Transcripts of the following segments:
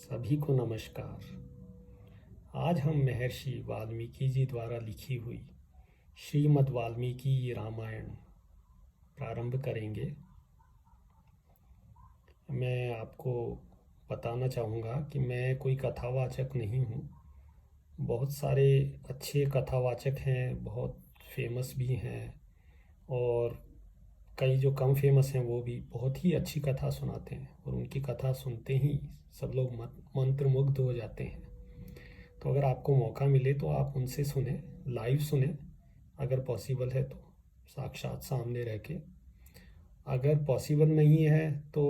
सभी को नमस्कार। आज हम महर्षि वाल्मीकि जी द्वारा लिखी हुई श्रीमद् वाल्मीकि रामायण प्रारंभ करेंगे। मैं आपको बताना चाहूँगा कि मैं कोई कथावाचक नहीं हूँ। बहुत सारे अच्छे कथावाचक हैं, बहुत फेमस भी हैं, और कई जो कम फेमस हैं वो भी बहुत ही अच्छी कथा सुनाते हैं, और उनकी कथा सुनते ही सब लोग मंत्रमुग्ध हो जाते हैं। तो अगर आपको मौका मिले तो आप उनसे सुने, लाइव सुने, अगर पॉसिबल है तो साक्षात सामने रह के। अगर पॉसिबल नहीं है तो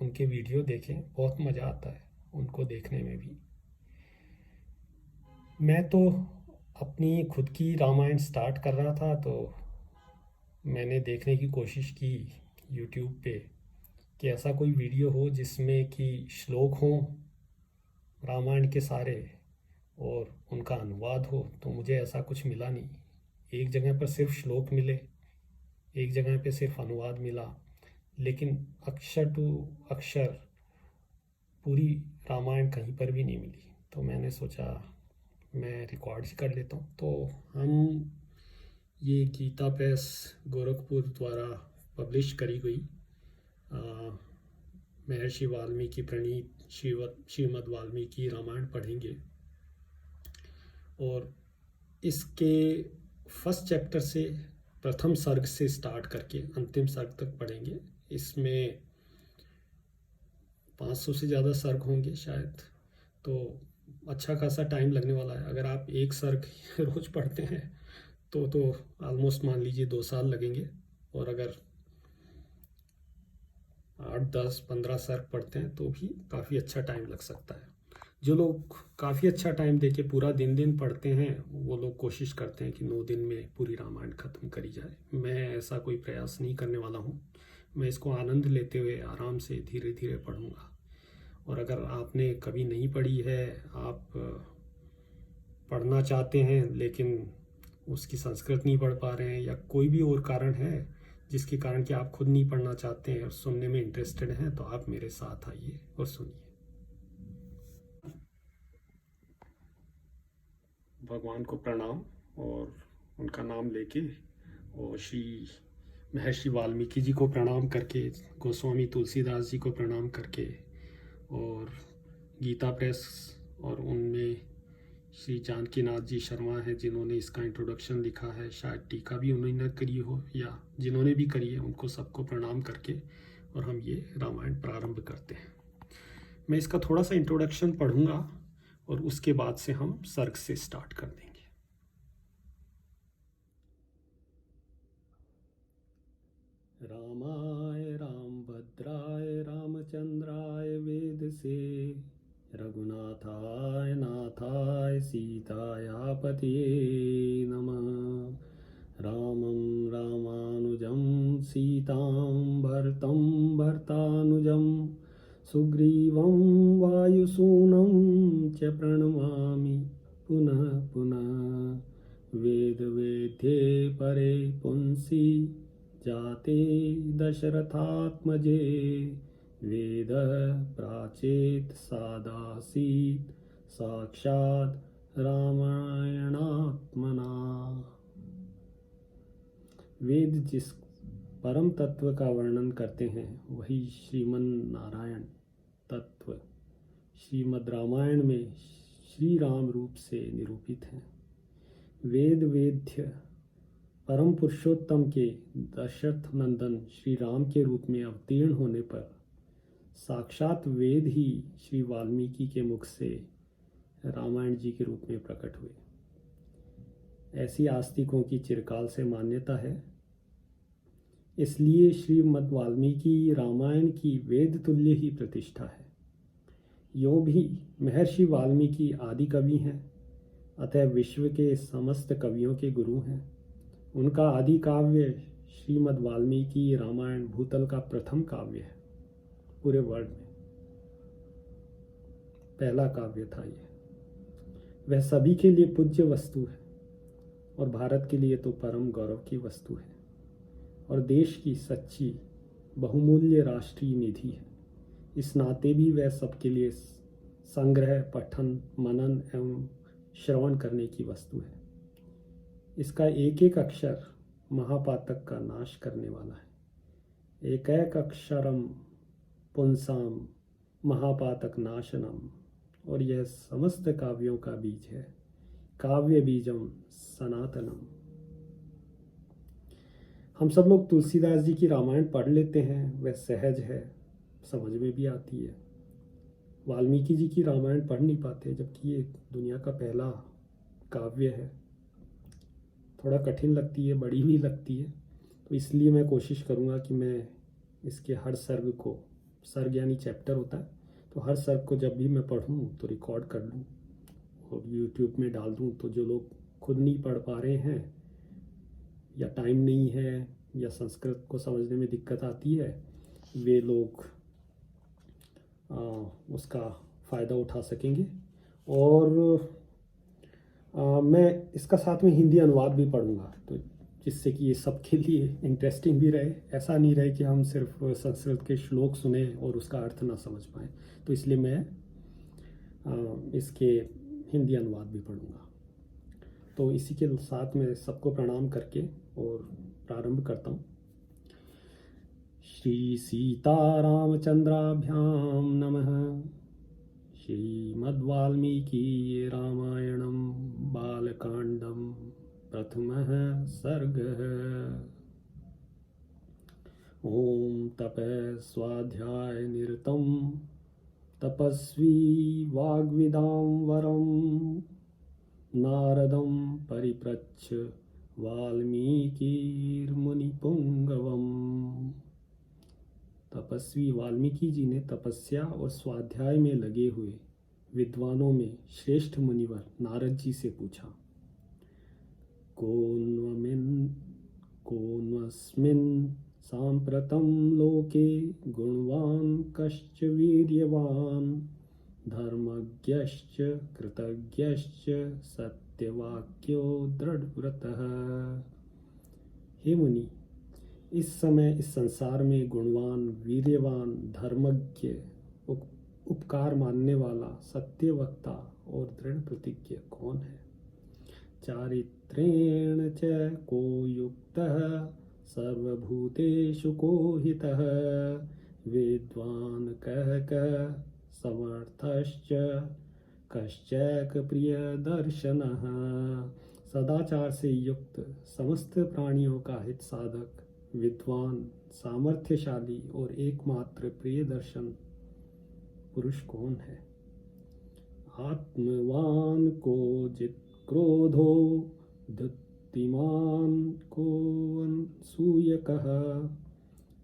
उनके वीडियो देखें, बहुत मज़ा आता है उनको देखने में भी। मैं तो अपनी खुद की रामायण स्टार्ट कर रहा था, तो मैंने देखने की कोशिश की यूट्यूब पे कि ऐसा कोई वीडियो हो जिसमें कि श्लोक हों रामायण के सारे और उनका अनुवाद हो। तो मुझे ऐसा कुछ मिला नहीं। एक जगह पर सिर्फ श्लोक मिले, एक जगह पे सिर्फ अनुवाद मिला, लेकिन अक्षर टू अक्षर पूरी रामायण कहीं पर भी नहीं मिली। तो मैंने सोचा मैं रिकॉर्ड ही कर लेता हूँ। तो हम ये गीता प्रेस गोरखपुर द्वारा पब्लिश करी गई महर्षि वाल्मीकि प्रणीत श्रीमद् वाल्मीकि रामायण पढ़ेंगे, और इसके फर्स्ट चैप्टर से प्रथम सर्ग से स्टार्ट करके अंतिम सर्ग तक पढ़ेंगे। इसमें 500 से ज़्यादा सर्ग होंगे शायद, तो अच्छा खासा टाइम लगने वाला है। अगर आप एक सर्ग रोज पढ़ते हैं तो ऑलमोस्ट मान लीजिए 2 साल लगेंगे, और अगर 8, 10, 15 सर्ग पढ़ते हैं तो भी काफ़ी अच्छा टाइम लग सकता है। जो लोग काफ़ी अच्छा टाइम देके पूरा दिन दिन पढ़ते हैं वो लोग कोशिश करते हैं कि 9 दिन में पूरी रामायण ख़त्म करी जाए। मैं ऐसा कोई प्रयास नहीं करने वाला हूँ। मैं इसको आनंद लेते हुए आराम से धीरे धीरे पढ़ूँगा। और अगर आपने कभी नहीं पढ़ी है, आप पढ़ना चाहते हैं लेकिन उसकी संस्कृत नहीं पढ़ पा रहे हैं, या कोई भी और कारण है जिसके कारण कि आप खुद नहीं पढ़ना चाहते हैं और सुनने में इंटरेस्टेड हैं, तो आप मेरे साथ आइए और सुनिए। भगवान को प्रणाम, और उनका नाम लेके और श्री महर्षि वाल्मीकि जी को प्रणाम करके, गोस्वामी तुलसीदास जी को प्रणाम करके, और गीता प्रेस और उनमें श्री जानकीनाथ जी शर्मा हैं जिन्होंने इसका इंट्रोडक्शन लिखा है, शायद टीका भी उन्होंने करी हो, या जिन्होंने भी करी है उनको सबको प्रणाम करके और हम ये रामायण प्रारंभ करते हैं। मैं इसका थोड़ा सा इंट्रोडक्शन पढ़ूंगा और उसके बाद से हम सर्ग से स्टार्ट कर देंगे। रामाय रामभद्राय रामचंद्राय वेदसे रघुनाथाय नाथाय सीताया पतये नमः। रामं रामानुजं सीतां भरतं भर्तानुजं सुग्रीवं वायुसूनं च प्रणमामि पुनः पुनः। वेदवेद्ये परे पुंसि जाते दशरथात्मजे वेदः प्राचेत सादासीत साक्षात् रामायणात्मना। वेद जिस परम तत्व का वर्णन करते हैं वही श्रीमन नारायण तत्व श्रीमद् रामायण में श्री राम रूप से निरूपित हैं। वेद वेद्य परम पुरुषोत्तम के दशरथ नंदन श्री राम के रूप में अवतीर्ण होने पर साक्षात वेद ही श्री वाल्मीकि के मुख से रामायण जी के रूप में प्रकट हुए। ऐसी आस्तिकों की चिरकाल से मान्यता है। इसलिए श्रीमद् वाल्मीकि रामायण की वेद तुल्य ही प्रतिष्ठा है। यो भी महर्षि वाल्मीकि आदि कवि हैं, अतः विश्व के समस्त कवियों के गुरु हैं। उनका आदि काव्य श्रीमद् वाल्मीकि रामायण भूतल का प्रथम काव्य है। पूरे वर्ल्ड में पहला काव्य था ये। वह सभी के लिए पूज्य वस्तु है, और भारत के लिए तो परम गौरव की वस्तु है, और देश की सच्ची बहुमूल्य राष्ट्रीय निधि है। इस नाते भी वह सबके लिए संग्रह, पठन, मनन एवं श्रवण करने की वस्तु है। इसका एक एक अक्षर महापातक का नाश करने वाला है। एक एक अक्षरम पुंसाम महापातक नाशनम, और यह समस्त काव्यों का बीज है। काव्य बीजम सनातनम। हम सब लोग तुलसीदास जी की रामायण पढ़ लेते हैं, वह सहज है, समझ में भी आती है। वाल्मीकि जी की रामायण पढ़ नहीं पाते, जबकि ये दुनिया का पहला काव्य है। थोड़ा कठिन लगती है, बड़ी भी लगती है, तो इसलिए मैं कोशिश करूँगा कि मैं इसके हर सर्ग को, सर्ग यानी चैप्टर होता है, तो हर सर्ग को जब भी मैं पढ़ूँ तो रिकॉर्ड कर लूँ और यूट्यूब में डाल दूँ, तो जो लोग खुद नहीं पढ़ पा रहे हैं या टाइम नहीं है या संस्कृत को समझने में दिक्कत आती है, वे लोग उसका फ़ायदा उठा सकेंगे। और मैं इसका साथ में हिंदी अनुवाद भी पढ़ूंगा, तो जिससे कि ये सबके लिए इंटरेस्टिंग भी रहे। ऐसा नहीं रहे कि हम सिर्फ संस्कृत के श्लोक सुने और उसका अर्थ ना समझ पाएँ, तो इसलिए मैं इसके हिंदी अनुवाद भी पढ़ूंगा। तो इसी के साथ में सबको प्रणाम करके और प्रारंभ करता हूँ। श्री सीतारामचंद्राभ्यां नमः। श्रीमद्वाल्मीकि रामायणं बालकांडं प्रथमः सर्गः। ॐ तपस्वाध्याय निरतं तपस्वी वाग्विदां वरं नारदं परिप्रच्छ वाल्मीकिर्मुनिपुंगवम्। तपस्वी वाल्मीकि जी ने तपस्या और स्वाध्याय में लगे हुए विद्वानों में श्रेष्ठ मुनिवर नारद जी से पूछा, कोन्वस्मिन् सांप्रतं लोके गुणवान् कश्च वीर्यवान् धर्मज्ञश्च कृतज्ञश्च सत्यवाक्यो दृढ़व्रतः। हे मुनि, इस समय इस संसार में गुणवान, वीर्यवान, धर्मज्ञ, उपकार मानने वाला, सत्यवक्ता और दृढ़ प्रतिज्ञ कौन है? चारित्रेण च को युक्तः सर्वभूतेषु को हितः विद्वान् कः समर्थश्च कश्चैक प्रियदर्शनः। सदाचार से युक्त, समस्त प्राणियों का हित साधक, विद्वान, सामर्थ्यशाली और एकमात्र प्रियदर्शन पुरुष कौन है? आत्मवान को जित क्रोधो धृतिमान को अनसूयकः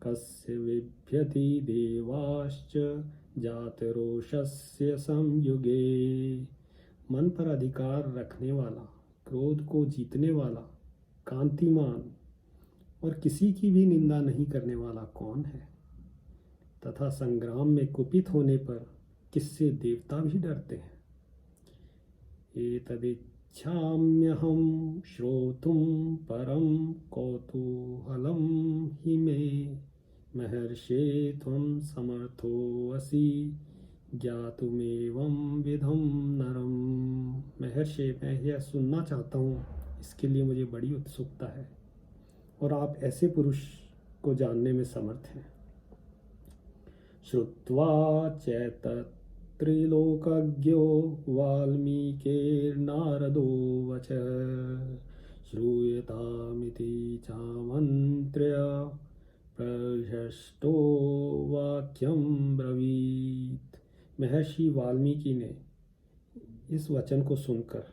कस्य विभ्यति देवाश्च जातरोषस्य संयुगे। मन पर अधिकार रखने वाला, क्रोध को जीतने वाला, कांतिमान और किसी की भी निंदा नहीं करने वाला कौन है? तथा संग्राम में कुपित होने पर किससे देवता भी डरते हैं? एतदिच्छाम्यहं श्रोतुं परं कौतूहलं हि मे महर्षे त्वं समर्थोऽसि ज्ञातुमेवं विधं नरम। महर्षि, मैं यह सुनना चाहता हूँ, इसके लिए मुझे बड़ी उत्सुकता है और आप ऐसे पुरुष को जानने में समर्थ हैं। श्रुत्वा चैतत्त्रिलोकज्ञो वाल्मीकिर्नारदो वचः श्रूयतामिति चामन्त्र्य प्रहृष्टो वाक्यं ब्रवीत्। महर्षि वाल्मीकि ने इस वचन को सुनकर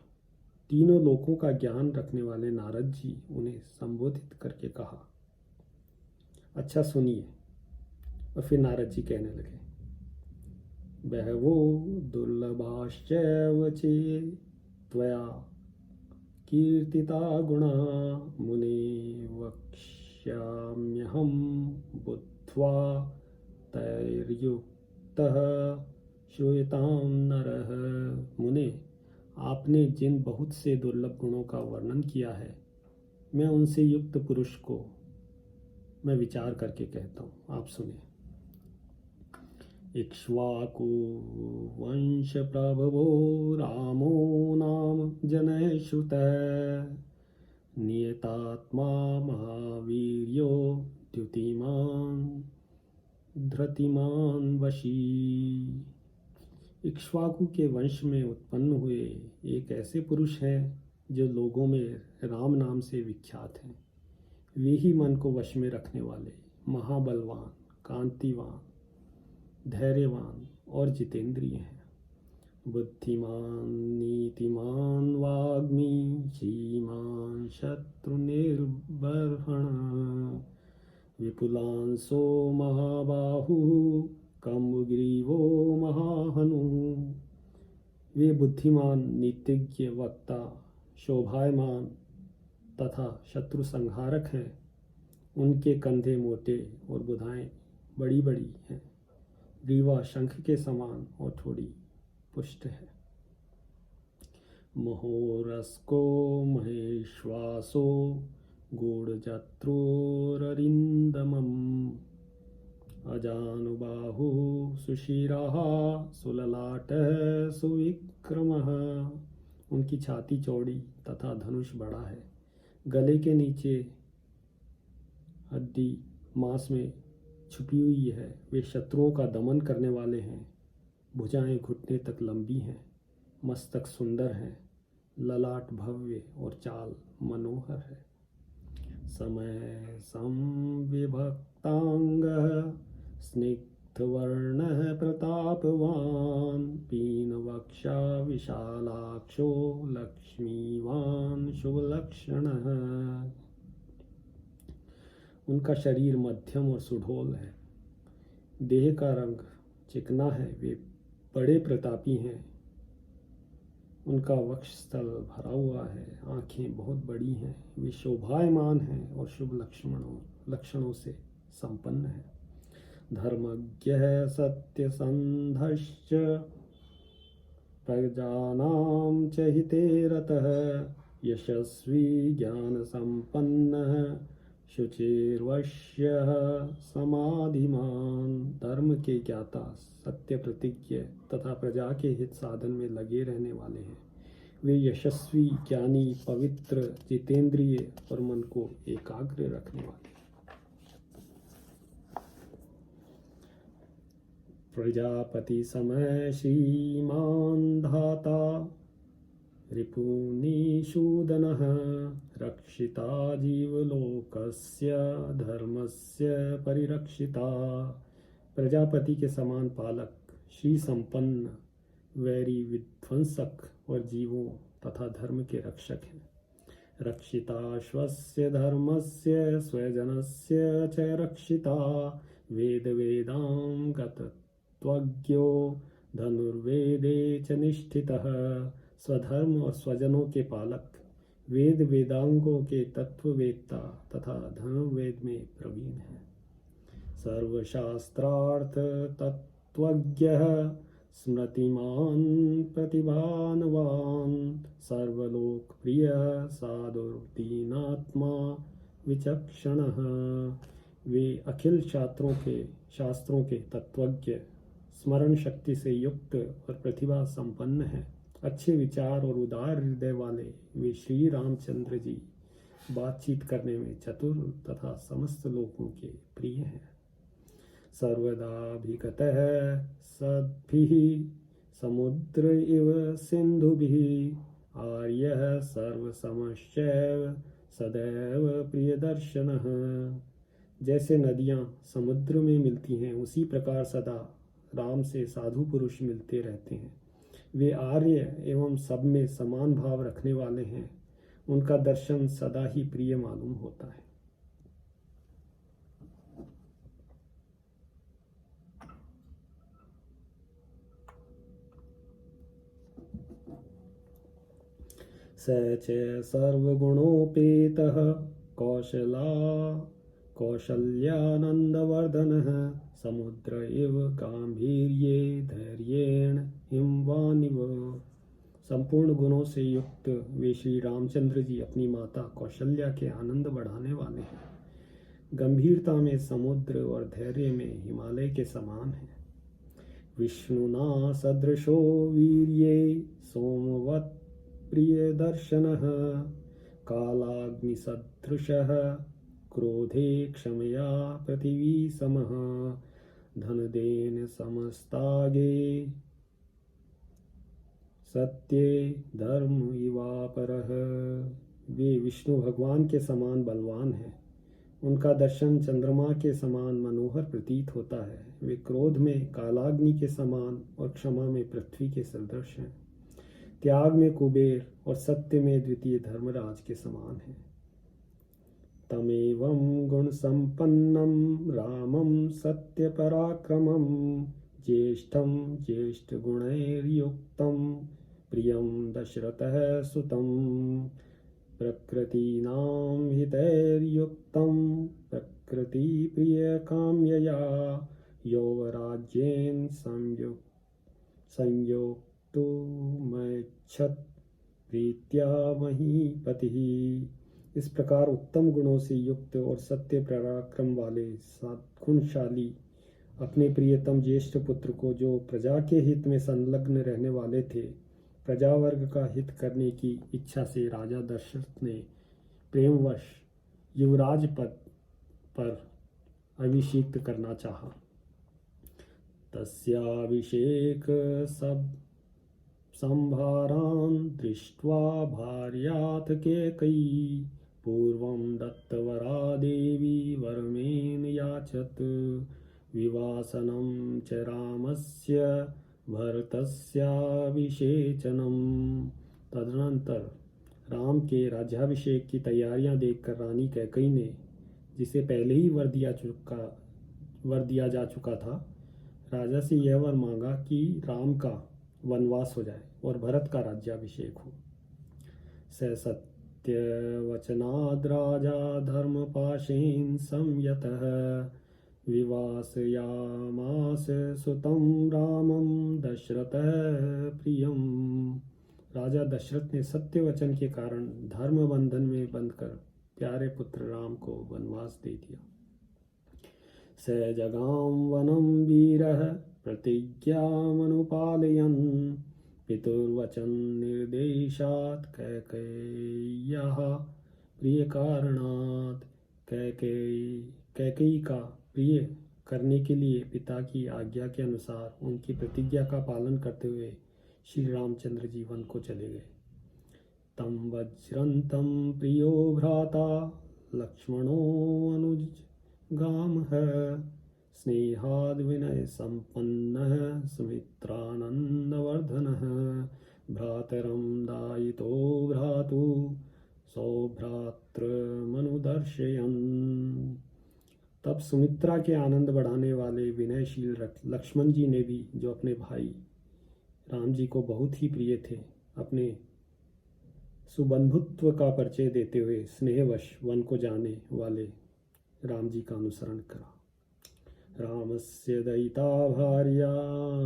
तीनों लोकों का ज्ञान रखने वाले नारद जी उन्हें संबोधित करके कहा, अच्छा सुनिए। और फिर नारद जी कहने लगे, बहवो दुर्लभाश्चैव चे त्वया कीर्तिता गुणा मुने वक्ष्याम्यहं बुद्ध्वा तैर्युक्तः श्रूयतां नरः। मुने, आपने जिन बहुत से दुर्लभ गुणों का वर्णन किया है, मैं उनसे युक्त पुरुष को मैं विचार करके कहता हूँ, आप सुने। इक्ष्वाकु वंश प्रभवो रामो नाम जनैश्रुतः नियतात्मा महावीर्यो द्युतिमान धृतिमान वशी। इक्ष्वाकु के वंश में उत्पन्न हुए एक ऐसे पुरुष हैं जो लोगों में राम नाम से विख्यात हैं। वे ही मन को वश में रखने वाले, महाबलवान, कांतिवान, धैर्यवान और जितेंद्रिय हैं। बुद्धिमान, नीतिमान, वाग्मी, श्रीमान, शत्रुनिर्बर्हण, विपुलांसो महाबाहु, कम्बुग्रीवो महाहनु। वे बुद्धिमान, नीतिज्ञ, वक्ता, शोभायमान तथा शत्रु संहारक हैं। उनके कंधे मोटे और भुजाएं बड़ी बड़ी हैं। ग्रीवा शंख के समान और थोड़ी पुष्ट है। महोरस्को महेश्वासो गूढ़जत्रोररिन्दमम् अजानुबाहु सुशिरः सुललाटः सुविक्रमः। उनकी छाती चौड़ी तथा धनुष बड़ा है। गले के नीचे हड्डी मांस में छुपी हुई है। वे शत्रुओं का दमन करने वाले हैं। भुजाएं घुटने तक लंबी हैं। मस्तक सुंदर है। ललाट भव्य और चाल मनोहर है। समय संविभक्तांगः स्निग्धवर्णः प्रतापवान पीनवक्षा विशालाक्षो लक्ष्मीवान शुभलक्षणः। उनका शरीर मध्यम और सुडौल है। देह का रंग चिकना है। वे बड़े प्रतापी हैं। उनका वक्षस्थल भरा हुआ है। आँखें बहुत बड़ी हैं। वे शोभायमान हैं और शुभ लक्षणों से संपन्न है। धर्मज्ञ सत्यसंधश्च प्रजानां च हिते रतः यशस्वी ज्ञान संपन्नः शुचिर्वश्यः समाधिमान। धर्म के ज्ञाता, सत्य प्रतिज्ञ तथा प्रजा के हित साधन में लगे रहने वाले हैं। वे यशस्वी, ज्ञानी, पवित्र, जितेंद्रिय और मन को एकाग्र रखने वाले हैं। प्रजापति समय श्रीमान धाता रिपुनिषूदनः रक्षिता जीवलोकस्य धर्मस्य परिरक्षिता। प्रजापति के समान पालक, श्री संपन्न, वैरी विध्वंसक और जीवों तथा धर्म के रक्षक हैं। रक्षिता स्वस्य धर्मस्य स्वजनस्य च रक्षिता वेद वेदां गतत्वज्ञो धनुर्वेदे च निष्ठितः। स्वधर्म और स्वजनों के पालक, वेद वेदांगों के तत्ववेत्ता तथा धनुर्वेद में प्रवीण है। सर्वशास्त्रार्थ तत्वज्ञः स्मृतिमान प्रतिभानवान सर्वलोकप्रिय साधुर्दीनात्मा विचक्षणः। वे अखिल शास्त्रों के तत्वज्ञ, स्मरण शक्ति से युक्त और प्रतिभा संपन्न हैं। अच्छे विचार और उदार हृदय वाले वे श्री रामचंद्र जी बातचीत करने में चतुर तथा समस्त लोगों के प्रिय हैं। सर्वदाभिगतः सद्भिः समुद्र इव सिन्धुभिः आर्यः सर्वसमश्चैव सदैव प्रियदर्शनः। जैसे नदियाँ समुद्र में मिलती हैं, उसी प्रकार सदा राम से साधु पुरुष मिलते रहते हैं। वे आर्य एवं सब में समान भाव रखने वाले हैं। उनका दर्शन सदा ही प्रिय मालूम होता है। स च सर्वगुणोपेतः कौशल्यानन्दवर्धनः समुद्र इव गांभीर्ये धैर्येण हिमवानिव। संपूर्ण गुणों से युक्त वे श्री रामचंद्र जी अपनी माता कौशल्या के आनंद बढ़ाने वाले हैं। गंभीरता में समुद्र और धैर्य में हिमालय के समान हैं। विष्णुना सदृशो वीर्ये सोमवत् प्रियदर्शनः कालाग्निसदृशः क्रोधे क्षमया पृथिवी समः धनदेन समस्तागे सत्ये धर्म इवापरः। वे विष्णु भगवान के समान बलवान हैं। उनका दर्शन चंद्रमा के समान मनोहर प्रतीत होता है। वे क्रोध में कालाग्नि के समान और क्षमा में पृथ्वी के सदृश हैं। त्याग में कुबेर और सत्य में द्वितीय धर्मराज के समान हैं। तमेवं गुण संपन्नं रामं सत्य पराक्रमं ज्येष्ठं ज्येष्ठ गुणैर्युक्तं प्रियं दशरथः सुतं प्रकृतीनां हितैर्युक्तं प्रकृति प्रिय काम्यया यौवराज्येन संयोक्तुमैच्छत् प्रीत्या महीपतिः। इस प्रकार उत्तम गुणों से युक्त और सत्य पराक्रम वाले सद्गुणशाली अपने प्रियतम ज्येष्ठ पुत्र को, जो प्रजा के हित में संलग्न रहने वाले थे, प्रजा वर्ग का हित करने की इच्छा से राजा दशरथ ने प्रेमवश युवराज पद पर अभिषिक्त करना चाहा। तस्याभिषेक सब संभारान् दृष्ट्वा भार्याथ कैकेयी पूर्वं दत्तवरा देवी वरमेन याचत विवासनं च रामस्य भरतस्याभिषेचनम्। तदनंतर राम के राज्याभिषेक की तैयारियां देखकर रानी कैकेयी ने, जिसे पहले ही वर दिया जा चुका था, राजा से यह वर मांगा कि राम का वनवास हो जाए और भरत का राज्याभिषेक हो। स सत्यवचनाद् राजा धर्मपाशेन संयतः विवासयामास सुतं रामं दशरथः प्रियं। राजा दशरथ ने सत्य वचन के कारण धर्म बंधन में बंधकर प्यारे पुत्र राम को वनवास दे दिया। स जगाम वनं वीरः प्रतिज्ञामनुपालयन् पितुर्वचन निर्देशात् कैकेय्याः प्रियकारणात्। कैकेयी का प्रिय करने के लिए पिता की आज्ञा के अनुसार उनकी प्रतिज्ञा का पालन करते हुए श्री रामचंद्र जी वन को चले गए। तम वज्रन्तं प्रियो भ्राता लक्ष्मणो अनुज गामः स्नेहाद् विनय संपन्नः सुमित्रानन्दवर्धनः भ्रातरं दायितो भ्रातु सौभ्रातृमनुदर्शयन्। तब सुमित्रा के आनंद बढ़ाने वाले विनयशील लक्ष्मण जी ने भी, जो अपने भाई राम जी को बहुत ही प्रिय थे, अपने सुबंधुत्व का परिचय देते हुए स्नेहवश वन को जाने वाले राम जी का अनुसरण करा। रामस्य दयिता भार्या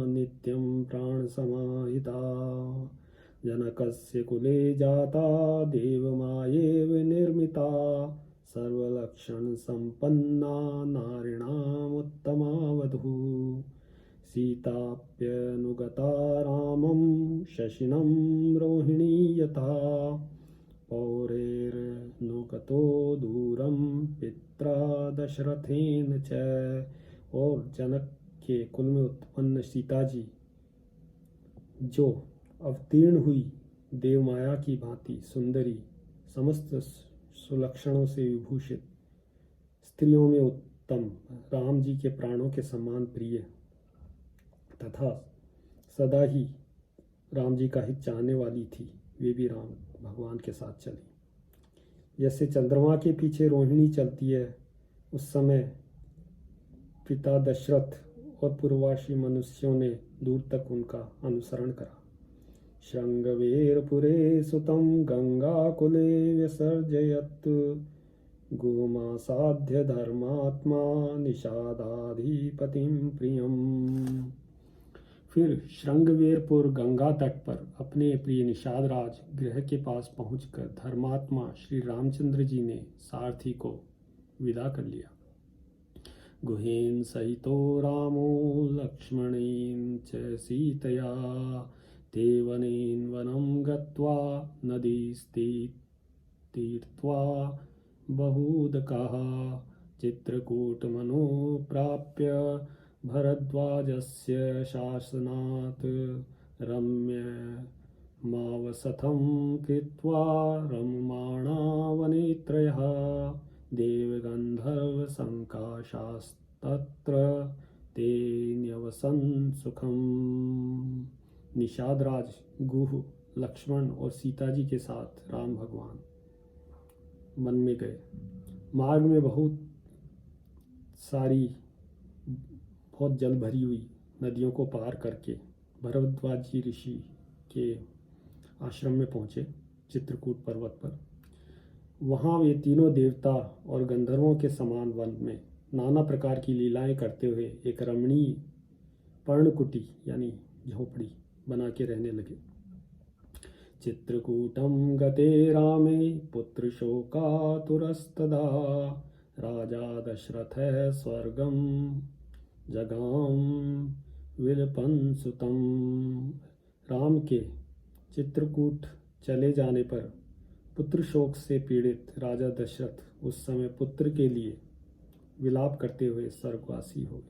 नित्यं प्राण समाहिता जनकस्य कुले जाता देवमायेव निर्मिता सर्वलक्षण संपन्ना नारिणामुत्तमा वधूः सीताप्यनुगता रामं शशिनं रोहिणी यथा पौरेर्नुगतो दूरं पित्रा दशरथेन च। और जनक के कुल में उत्पन्न सीता जी, जो अवतीर्ण हुई देवमाया की भांति सुंदरी, समस्त सुलक्षणों से विभूषित, स्त्रियों में उत्तम, राम जी के प्राणों के समान प्रिय तथा सदा ही राम जी का हित चाहने वाली थी, वे भी राम भगवान के साथ चली। जैसे चंद्रमा के पीछे रोहिणी चलती है, उस समय पिता दशरथ और पूर्ववासी मनुष्यों ने दूर तक उनका अनुसरण करा। श्रृंगवेरपुरे सुतं गंगाकुले विसर्जयत् गोमासाध्य धर्मात्मा निषादाधिपतिं प्रियम। फिर श्रृंगवेरपुर गंगा तट पर अपने प्रिय निषाद राज गृह के पास पहुंचकर धर्मात्मा श्री रामचंद्र जी ने सारथी को विदा कर लिया। गुहेन सहितो रामो लक्ष्मणेन च सीतया ते वनेन वनं गत्वा नदीस्तीर्त्वा बहूदकाः चित्रकूटमनो प्राप्य भरद्वाजस्य शासनात् रम्यमावसथं कृत्वा रममाणा वनेत्रयः देवगन्धर्वसङ्काशास्तत्र ते न्यवसन् सुखम्। निषाद राज गुह लक्ष्मण और सीता जी के साथ राम भगवान वन में गए। मार्ग में बहुत जल भरी हुई नदियों को पार करके भरद्वाज जी ऋषि के आश्रम में पहुँचे चित्रकूट पर्वत पर। वहाँ वे तीनों देवता और गंधर्वों के समान वन में नाना प्रकार की लीलाएं करते हुए एक रमणीय पर्णकुटी यानी झोपड़ी बना के रहने लगे। चित्रकूटम गते रामे पुत्र शोकातुरस्तदा राजा दशरथ स्वर्गम जगाम विलपन सुतम। राम के चित्रकूट चले जाने पर पुत्र शोक से पीड़ित राजा दशरथ उस समय पुत्र के लिए विलाप करते हुए स्वर्गवासी हो गए।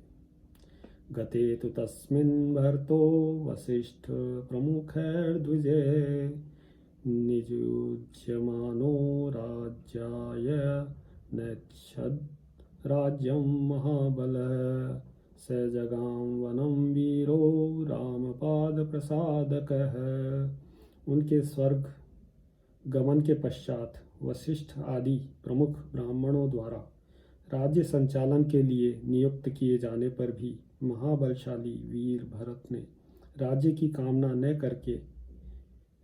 गते तु तस्मिन् भरतो वसिष्ठ प्रमुखैर्द्विजे निजुज्यमानो राज्याय नैच्छद् राज्यं महाबलः स जगां वनं वीरो रामपादप्रसादकः। उनके स्वर्ग गमन के पश्चात वशिष्ठ आदि प्रमुख ब्राह्मणों द्वारा राज्य संचालन के लिए नियुक्त किए जाने पर भी महाबलशाली वीर भरत ने राज्य की कामना न करके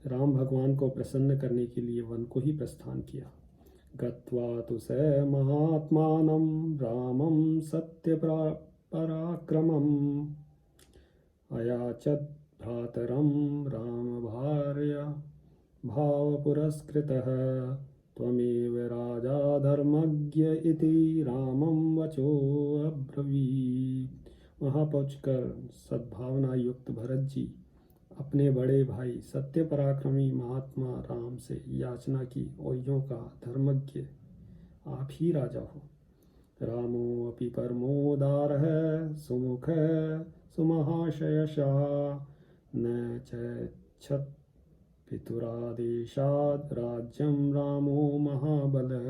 राम भगवान को प्रसन्न करने के लिए वन को ही प्रस्थान किया। गत्वा तु स महात्मानं रामं सत्य पराक्रमम् अयाचत् भ्रातरं राम भार्या भाव पुरस्कृतः त्वमेव राजा धर्मज्ञ इति रामं वचो अब्रवीत्। वहाँ पहुंचकर सद्भावना युक्त भरत जी अपने बड़े भाई सत्य पराक्रमी महात्मा राम से याचना की और यूं का धर्मज्ञ आप ही राजा हो। रामो अपि परमोदारः सुमुखः सुमहाशयशः न चैच्छत् पितुरादेशाद् राज्यं रामो महाबलः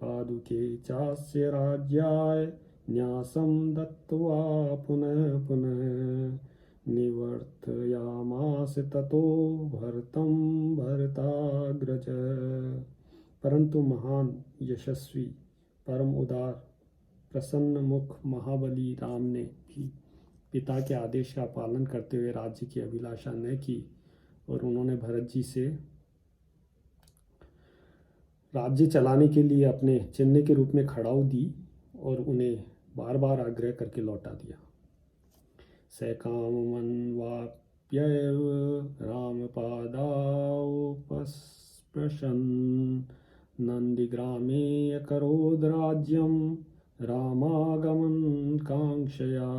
पादुके चास्य राज्याय न्यासं दत्त्वा पुनः पुनः निवर्तयामास ततो भरतं भरताग्रज। परंतु महान यशस्वी परम उदार प्रसन्न मुख महाबली राम ने भी पिता के आदेश का पालन करते हुए राज्य की अभिलाषा न की और उन्होंने भरत जी से राज्य चलाने के लिए अपने चिन्ह के रूप में खड़ाऊ दी और उन्हें बार बार आग्रह करके लौटा दिया। स काममन्वाप्यैव रामपादावपस्पृशन् नंदिग्रामे अकरोद् राज्यं रामागमन कांक्षया।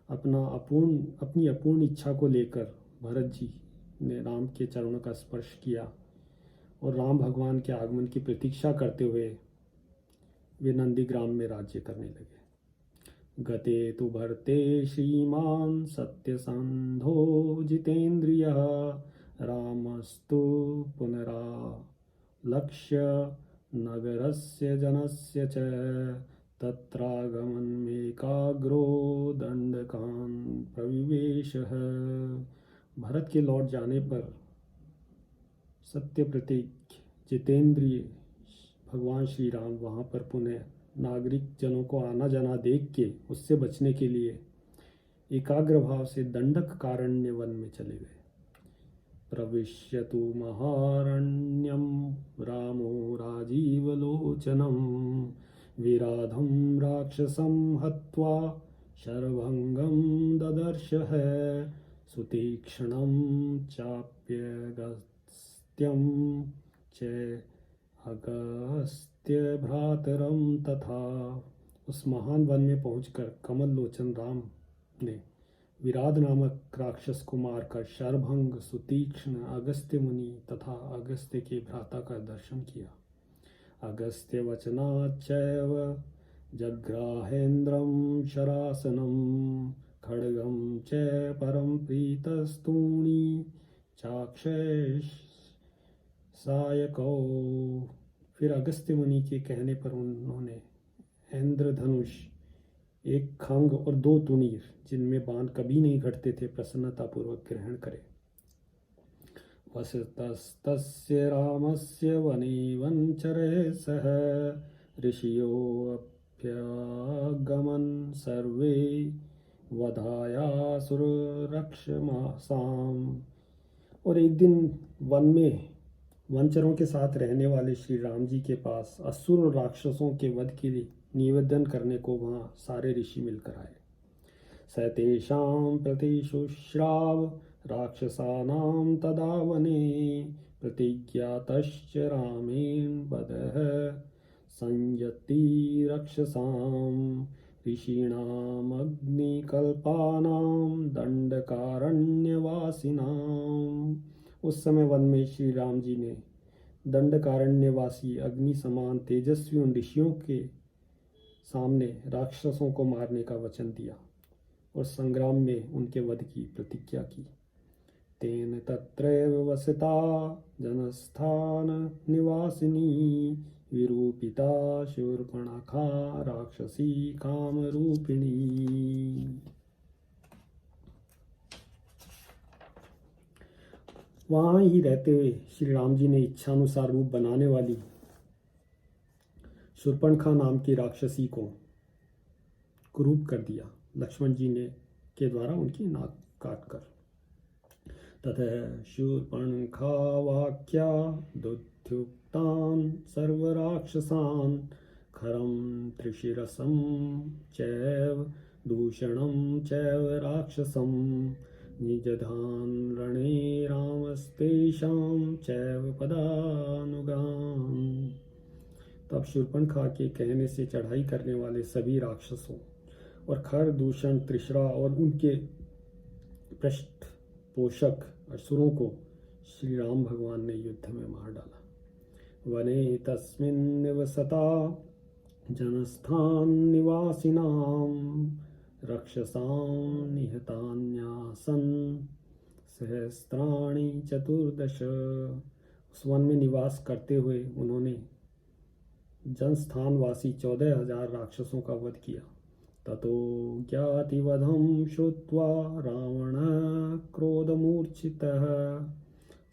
अपनी अपूर्ण इच्छा को लेकर भरत जी ने राम के चरणों का स्पर्श किया और राम भगवान के आगमन की प्रतीक्षा करते हुए वे नंदीग्राम में राज्य करने लगे। गते तु भरते श्रीमान सत्यसंधो जितेन्द्रियः रामस्तु पुनरालक्ष्य नगरस्य जनस्य च तत्रागमनमेकाग्रो दंडकान् प्रविवेशः। भरत के लौट जाने पर सत्य प्रतीक जितेंद्रिय भगवान श्री राम वहाँ पर पुनः नागरिक जनों को आना जाना देख के उससे बचने के लिए एकाग्र भाव से दंडक कारण्य वन में चले गए। प्रविश्यतु महारण्यम रामो राजीवलोचनम विराधम राक्षसं हत्वा शरभंगम ददर्शः सुतीक्ष्णं चाप्यगस्त्यं च अगस्त्य भ्रातरं तथा। उस महान वन में पहुंचकर कमल लोचन राम ने विराध नामक राक्षस को मारकर शरभंग, सुतीक्ष्ण, अगस्त्य मुनि तथा अगस्त्य के भ्राता का दर्शन किया। अगस्त्य वचनाच्चैव जग्राहेन्द्रं शरासनं खड्गं च परं प्रीतस्तूणी चाक्षेष सायकौ। फिर अगस्त्य मुनि के कहने पर उन्होंने इंद्रधनुष, एक खंग और 2 तुणीर जिनमें बाण कभी नहीं घटते थे प्रसन्नतापूर्वक ग्रहण करे। वसतस्तस्य रामस्य वने वनचरे सह ऋषियोऽप्यगमन् सर्वे वधायासुररक्षमासाम्। और एक दिन वन में वनचरों के साथ रहने वाले श्री राम जी के पास असुर और राक्षसों के वध के लिए निवेदन करने को वहाँ सारे ऋषि मिलकर आए। स तेषां प्रतिशुश्राव राक्षसानां तदा वने प्रतिज्ञातश्च रामेण वधः संयति रक्षसां ऋषीणामग्निकल्पानां दंडकारण्यवासिनां। उस समय वन में श्री राम जी ने दंडकारण्यवासी अग्नि समान तेजस्वी उन ऋषियों के सामने राक्षसों को मारने का वचन दिया और संग्राम में उनके वध की प्रतिज्ञा की। तेन तत्रैव वसिता जनस्थान निवासिनी विरूपिता शूर्पणखा राक्षसी कामरूपिणी। वहाँ ही रहते हुए श्री राम जी ने इच्छानुसार रूप बनाने वाली शूर्पणखा नाम की राक्षसी को कुरूप कर दिया लक्ष्मण जी ने के द्वारा उनकी नाक काटकर। ततः शूर्पणखा वाक्या दुत्युक्तान् सर्वराक्षसान् खरं त्रिशिरसं चैव दूषणं चैव राक्षसं निजधान् रणे रामस्तेषां चैव पदानुगान्। तब शूर्पणखा के कहने से चढ़ाई करने वाले सभी राक्षसों और खर, दूषण, त्रिशरा और उनके पृष्ठपोषक असुरों को श्री राम भगवान ने युद्ध में मार डाला। वने तस्मिन् निवसता जनस्थान निवासिनां रक्षसां निहतान्यासन् सहस्राणि 14। उस वन में निवास करते हुए उन्होंने जनस्थानवासी 14,000 राक्षसों का वध किया। ततो ज्ञातिवधं श्रुत्वा रावणः क्रोधमूर्छितः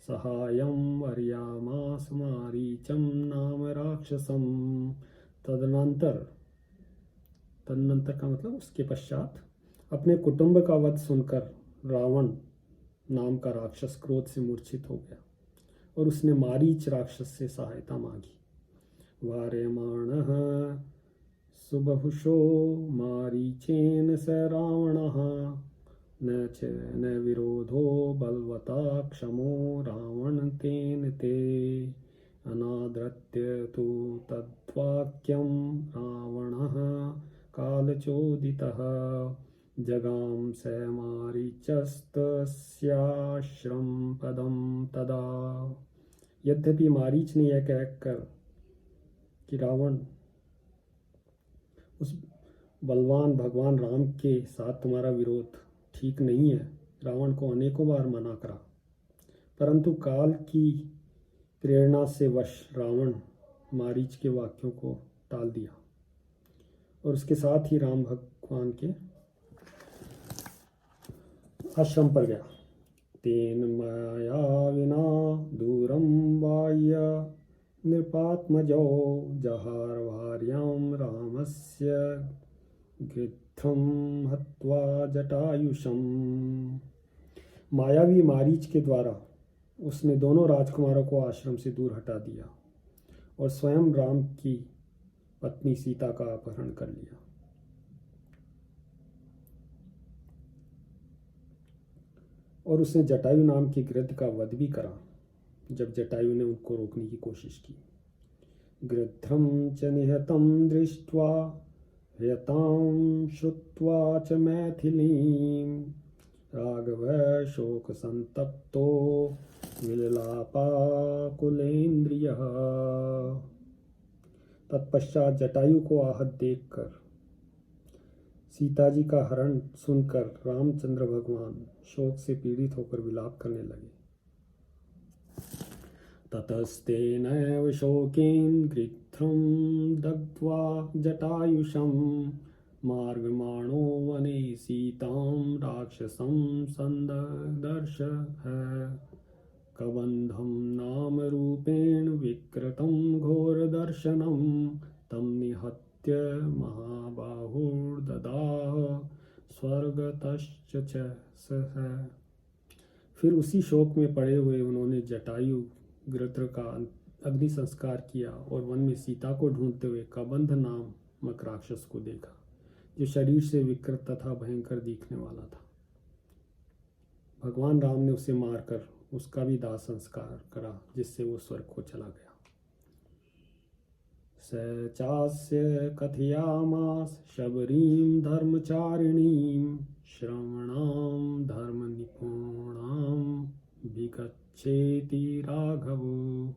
सहायं वर्यामास मारीचं नाम राक्षसं। तदनंतर का मतलब उसके पश्चात अपने कुटुंब का वध सुनकर रावण नाम का राक्षस क्रोध से मूर्छित हो गया और उसने मारीच राक्षस से सहायता मांगी। वार्यमाणः सुबहुशो मारीचेन स रावणः न विरोधो बलवता क्षमो रावण तेन ते अनादृत्य तु तद्वाक्यं रावणः कालचोदितः जगाम स मारीचस्तस्याश्रम पदम तदा। यद्यपि मारीच ने यह कहकर कि रावण उस बलवान भगवान राम के साथ तुम्हारा विरोध ठीक नहीं है, रावण को अनेकों बार मना करा, परंतु काल की प्रेरणा से वश रावण मारीच के वाक्यों को टाल दिया और उसके साथ ही राम भगवान के आश्रम पर गया। तेन मायाविना दूरम वाह्य नृपात्मजौ जहार भार्यां रामस्य गृध्रं हत्वा जटायुषम। मायावी मारीच के द्वारा उसने दोनों राजकुमारों को आश्रम से दूर हटा दिया और स्वयं राम की पत्नी सीता का अपहरण कर लिया। और उसने जटायु नाम के गृध्र का वध भी करा जब जटायु ने उनको रोकने की कोशिश की। गृध्रम च निहतं दृष्ट्वा यतां श्रुत्वा च मैथिलीं राघवः शोकसन्तप्तो विललापाकुलेन्द्रियः। तत्पश्चात जटायु को आहत देखकर, सीता जी का हरण सुनकर रामचंद्र भगवान शोक से पीड़ित होकर विलाप करने लगे। ततस्तेनैव शोकेन गृध्रं दग्ध्वा जटायुषं मार्गमाणो वने सीतां राक्षसं संददर्श कबन्धं नाम रूपेण विकृतं घोरदर्शनं तं निहत्य महाबाहुर्ददाह स्वर्गतश्च सः। फिर उसी शोक में पड़े हुए उन्होंने जटायु गृध्र का अग्नि संस्कार किया और वन में सीता को ढूंढते हुए कबंध नामक राक्षस को देखा, जो शरीर से विकृत तथा भयंकर दिखने वाला था। भगवान राम ने उसे मारकर उसका भी दाह संस्कार करा, जिससे वो स्वर्ग को चला गया। स चास्य कथयामास शबरीं धर्मचारिणीं श्रवणां धर्मनिपुणां विगच्छेति राघवो।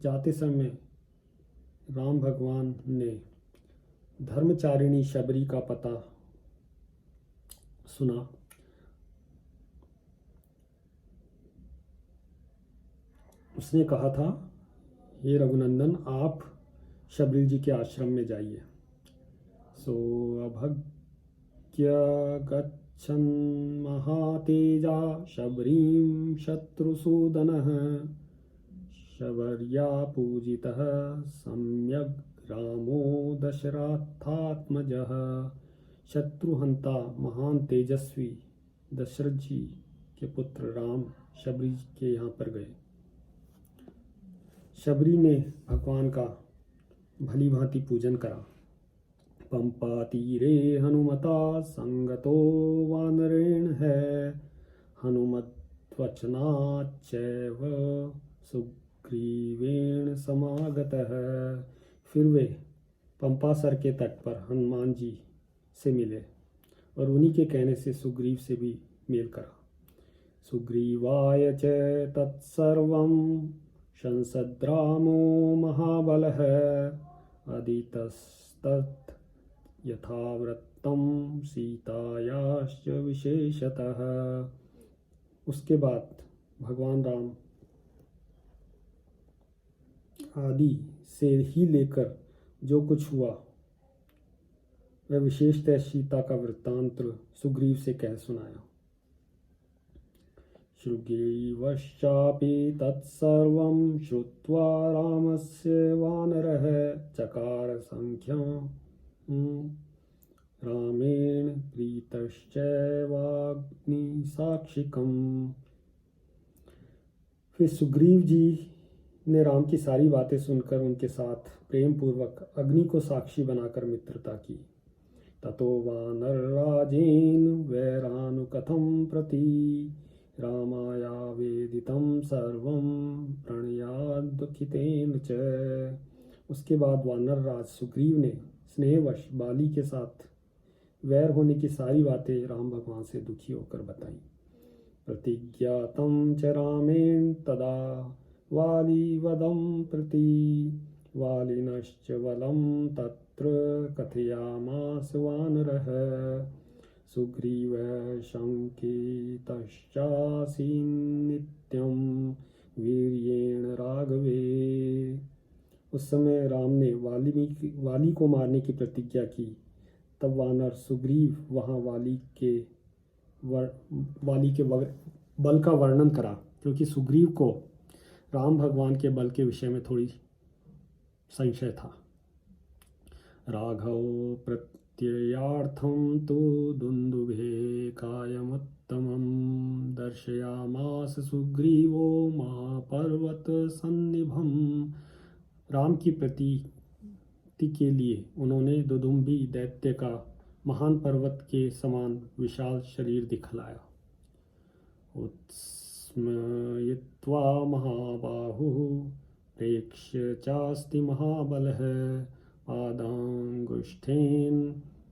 जाते समय राम भगवान ने धर्मचारिणी शबरी का पता सुना। उसने कहा था, हे रघुनंदन, आप शबरी जी के आश्रम में जाइए। सो अभग्य गच्छन् महातेजा शबरीं शत्रुसूदनः शबर्या पूजितः सम्यग् रामो दशरथात्मजः। शत्रुहंता महान तेजस्वी दशरथ जी के पुत्र राम शबरी के यहाँ पर गए। शबरी ने भगवान का भली भांति पूजन करा। पंपा तीरे हनुमता संगतो वानरेण है हनुमद्वचनाच्चैव सुग्रीवेण समागतः। फिर वे पंपासर के तट पर हनुमान जी से मिले और उन्हीं के कहने से सुग्रीव से भी मेल करा। सुग्रीवाय च तत्सर्वं संसद्रामो महाबलः अदितस्तत् यथावृत्तं सीतायाश्च विशेषतः। उसके बाद भगवान राम आदि से ही लेकर जो कुछ हुआ वह विशेषतः सीता का वृत्तांत सुग्रीव से कह सुनाया। सुग्रीवश्चापि तत्सर्वं श्रुत्वा रामस्य वानरः चकार संख्यं रामेण प्रीतश्चैवाग्निसाक्षिकम्। फिर सुग्रीव जी ने राम की सारी बातें सुनकर उनके साथ प्रेम पूर्वक अग्नि को साक्षी बनाकर मित्रता की। ततो वानरराजेन वैरानुकथं प्रति रामाया वेदितं सर्वं प्रणयाद्दुःखितेन च। उसके बाद वानर राज सुग्रीव ने स्नेहवश बाली के साथ वैर होने की सारी बातें राम भगवान से दुखी होकर बताई। प्रतिज्ञातं च रामेण तदा वाली वदं प्रति वालिनश्च बलं तत्र कथयामास वानरः सुग्रीवः शङ्कितश्चासीन् नित्यं वीर्येण राघवे। उस समय राम ने वाली को मारने की प्रतिज्ञा की। तब वानर सुग्रीव वहाँ वाली के बल का वर्णन करा, क्योंकि सुग्रीव को राम भगवान के बल के विषय में थोड़ी संशय था। राघव प्रत्ययार्थं तु दुन्दुभे कायमुत्तमं दर्शयामास सुग्रीवो महापर्वत सन्निभं। राम की प्रीति के लिए उन्होंने दुदुम्बी दैत्य का महान पर्वत के समान विशाल शरीर दिखलाया। उत्स्मयित्वा महाबाहुः प्रेक्ष्य चास्ति महाबलः पादांगुष्ठेन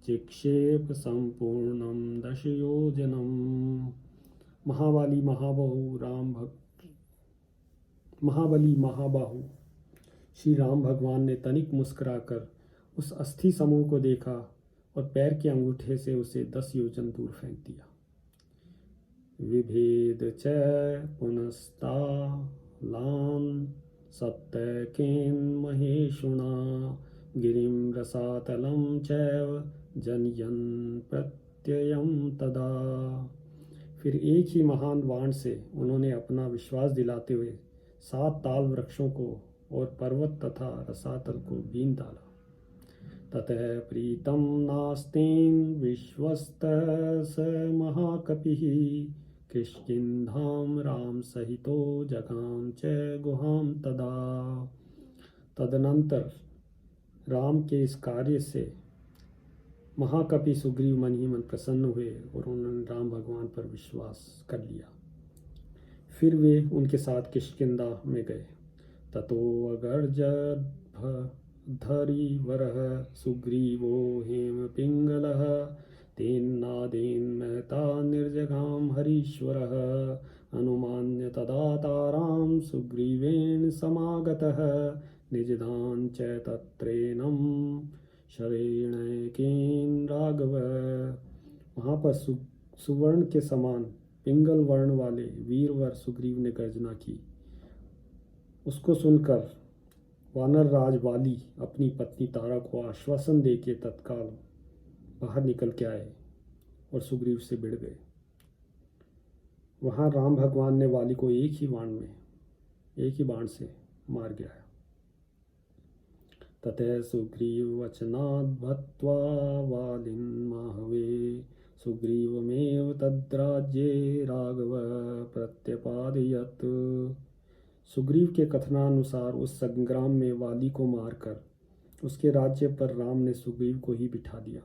चिक्षेप संपूर्णम 10 योजनम। महाबली महाबाहु श्री राम भगवान ने तनिक मुस्कुराकर उस अस्थि समूह को देखा और पैर के अंगूठे से उसे 10 योजन दूर फेंक दिया। विभेद च पुनस्तालान सप्तकेन महेशुना गिरिं रसातलं चैव जनयन् प्रत्ययं तदा। फिर एक ही महान बाण से उन्होंने अपना विश्वास दिलाते हुए 7 ताल वृक्षों को और पर्वत तथा रसातल को बीन डाला। ततः प्रीतम नास्तेन विश्वस्त स महाकपिः किष्किन्धां राम सहितो जगाम च गुहाम तदा। तदनंतर राम के इस कार्य से महाकपि सुग्रीव मन ही मन प्रसन्न हुए और उन्होंने राम भगवान पर विश्वास कर लिया। फिर वे उनके साथ किष्किंधा में गए। ततो अगर्ज धरीवरः सुग्रीवो हेम पिंगलः तेन्नादेन महता निर्जगाम हरीश्वरः अनुमान्य तदा ताराम सुग्रीवेण समागतः निजदान च तत्रेनम शरेणकेन राघव। वहाँ पर सुवर्ण के समान पिंगल वर्ण वाले वीरवर सुग्रीव ने गर्जना की। उसको सुनकर वानर राज वाली अपनी पत्नी तारा को आश्वासन देके तत्काल बाहर निकल के आए और सुग्रीव से भिड़ गए। वहाँ राम भगवान ने वाली को एक ही बाण से मार गिराया। ततः सुग्रीव वचनाद् भत्वा वालिन् माहवे सुग्रीवमेव तद्राज्ये राघव प्रत्यपादयत्। सुग्रीव के कथनानुसार उस संग्राम में वाली को मारकर उसके राज्य पर राम ने सुग्रीव को ही बिठा दिया।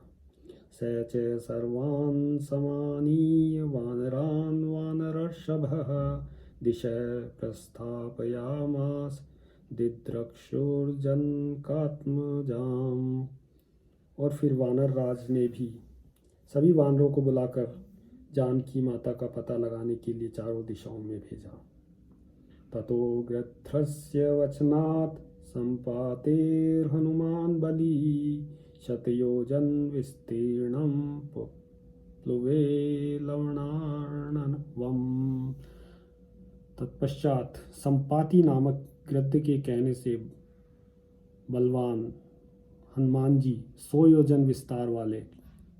स च सर्वान् समानीय वानरान् वानरर्षभः दिश प्रस्थापयामास दिद्रक्षुर्जनकात्मजाम्। और फिर वानर राज ने भी सभी वानरों को बुलाकर जानकी माता का पता लगाने के लिए चारों दिशाओं में भेजा। ततो गृध्रस्य वचनात् सम्पातेर्हनुमान् बली शतयोजन विस्तीर्णं प्लुवे लवणार्णवम्। तत्पश्चात संपाति नामक गृध्र के कहने से बलवान हनुमान जी 100 योजन विस्तार वाले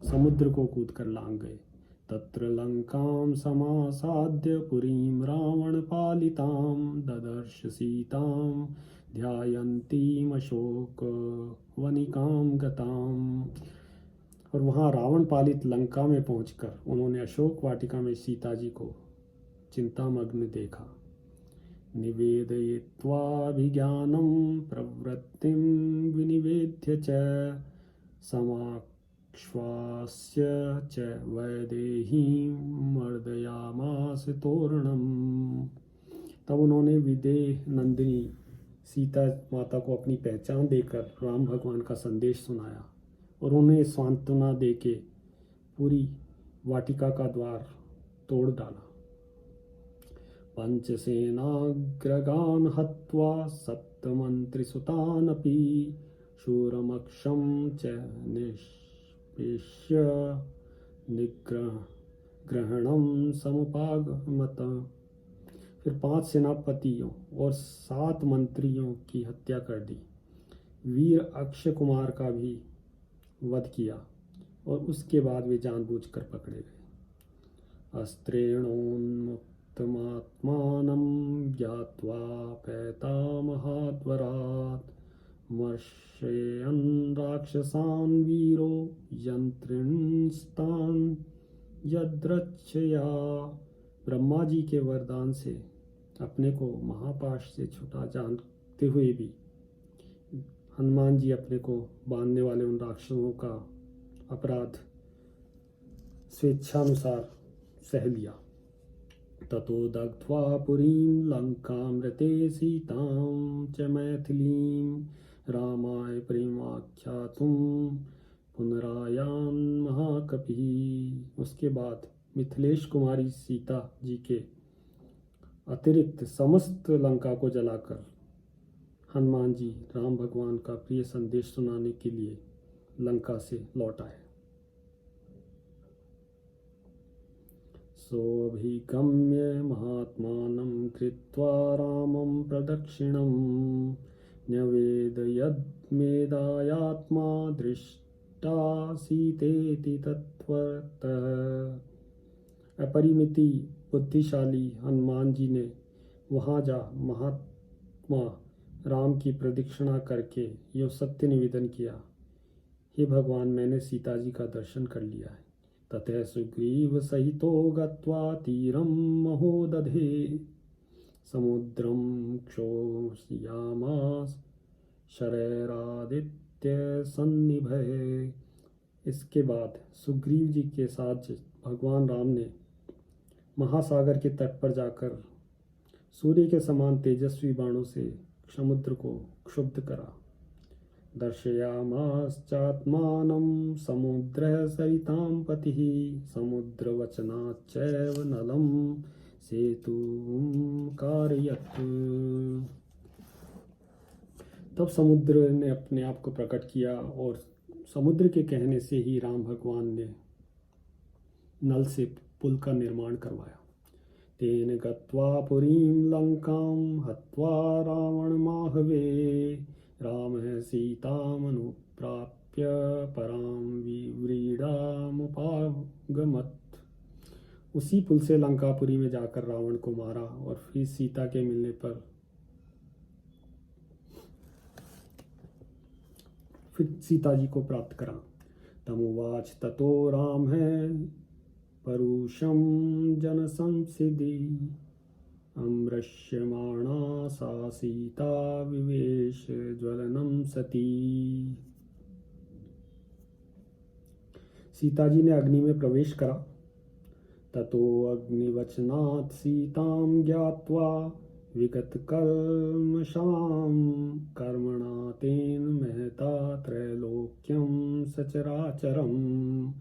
समुद्र को कूद कर लांग गए। तत्र लंकां समासाद्य पुरीं रावण पालितां ददर्श सीतां ध्यायन्तीम अशोक वनिकां गतां। और वहाँ रावण पालित लंका में पहुंचकर उन्होंने अशोक वाटिका में सीता जी को चिंतामग्न देखा। निवेदयित्वाभिज्ञानं प्रवृत्तिं विनिवेद्य च समाक्ष्वास्य च वैदेहीं मर्दयामास तोरणम्। तब उन्होंने विदेह नंदिनी सीता माता को अपनी पहचान देकर राम भगवान का संदेश सुनाया और उन्हें सांत्वना देके पूरी वाटिका का द्वार तोड़ डाला। पंचसेनाग्रगान् हत्वा सप्तमन्त्रिसुतानपि शूरमक्षं च निष्पेष्य निग्रहणं समुपागमत। फिर 5 सेनापतियों और 7 मंत्रियों की हत्या कर दी। वीर अक्षय कुमार का भी वध किया और उसके बाद वे जानबूझकर पकड़े गए। अस्त्रेणोन्मुक्तमात्मानं ज्ञात्वा पैतामहाद्वरात् मर्षयन् राक्षसान् वीरो यंत्रिंस्तान् यद्रक्षया। ब्रह्मा जी के वरदान से अपने को महापाश से छुटा जानते हुए भी हनुमान जी अपने को बांधने वाले उन राक्षसों का अपराध स्वेच्छानुसार सह लिया। ततो दग्ध्वा पुरीं लंकामृते सीतां च मैथिलीं रामाय प्रेमाख्यातुम पुनरायान महाकपि। उसके बाद मिथिलेश कुमारी सीता जी के अतिरिक्त समस्त लंका को जलाकर हनुमान जी राम भगवान का प्रिय संदेश सुनाने के लिए लंका से लौट आए। सोऽभिगम्य महात्मानं कृत्वा रामं प्रदक्षिणं न्यवेदयद्मेधायात्मा दृष्टा सीतेति तत्त्वतः। अपरिमिति बुद्धिशाली हनुमान जी ने वहाँ जा महात्मा राम की प्रदक्षिणा करके यो सत्य निवेदन किया, हे भगवान, मैंने सीता जी का दर्शन कर लिया है। ततः सुग्रीव सहितो गत्वा तीरं महोदधे समुद्रं क्षोभयामास शरैरादित्य सन्निभः। इसके बाद सुग्रीव जी के साथ भगवान राम ने महासागर के तट पर जाकर सूर्य के समान तेजस्वी बाणों से समुद्र को क्षुब्ध करा। दर्शयामाश्चात्मानं समुद्रः सरितां पतिः समुद्रवचनाच्चैव नलं सेतुं कारयत्। तब समुद्र ने अपने आप को प्रकट किया और समुद्र के कहने से ही राम भगवान ने नल से पुल का निर्माण करवाया। तेन गत्वा पुरीं लंकां हत्वा रावणमाहवे रामः सीतामनुप्राप्य परां विव्रीडामुपागमत्। उसी पुल से लंकापुरी में जाकर रावण को मारा और फिर सीता के मिलने पर फिर सीता जी को प्राप्त करा। तमुवाच ततो रामः परुषं जनसंसिदि अमृष्यमाणा सा सीता विवेश ज्वलनम सती। सीता जी ने अग्नि में प्रवेश करा। ततो अग्निवचनात् सीतां ज्ञात्वा विगत कल्मषां कर्मणा तेन महता त्रैलोक्यं सचराचरम्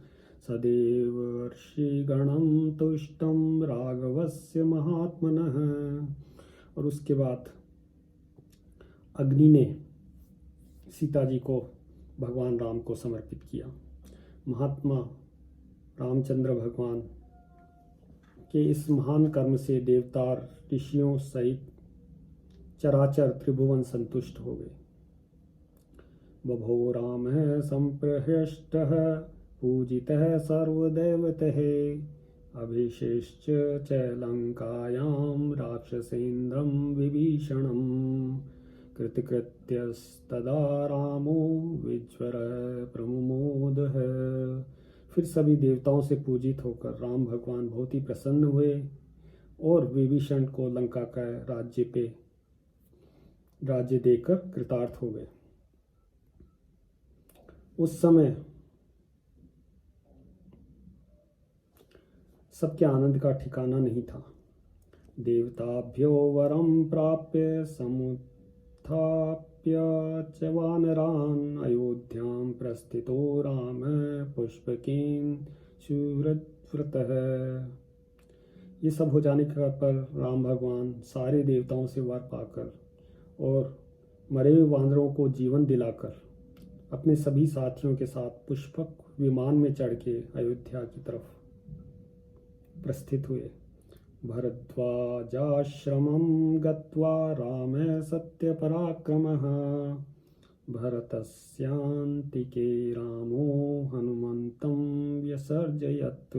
सदैव ऋषिगणं तुष्टं राघवस्य महात्मनः। और उसके बाद अग्नि ने सीता जी को भगवान राम को समर्पित किया। महात्मा रामचंद्र भगवान के इस महान कर्म से देवता ऋषियों सहित चराचर त्रिभुवन संतुष्ट हो गए। बभो रामः संप्रहृष्टः पूजितः सर्वदैवतैः अभिषेच्य च लंकायां राक्षसेन्द्रं विभीषणं कृतकृत्यस्तदा रामो विज्वरः प्रमुमोदः। फिर सभी देवताओं से पूजित होकर राम भगवान बहुत ही प्रसन्न हुए और विभीषण को लंका का राज्य देकर कृतार्थ हो गए। उस समय सबके आनंद का ठिकाना नहीं था। देवताभ्यो वरं प्राप्य समुत्थाप्य च वानरान् अयोध्यां प्रस्थितो राम पुष्पकेन सुव्रतः। ये सब हो जाने पर राम भगवान सारे देवताओं से वर पाकर और मरे हुए वानरों को जीवन दिलाकर अपने सभी साथियों के साथ पुष्पक विमान में चढ़ के अयोध्या की तरफ प्रस्थित हुए। भरद्वाजाश्रमं गत्वा रामः सत्यपराक्रमः भरतस्यान्तिके रामो हनुमन्तं व्यसर्जयत्।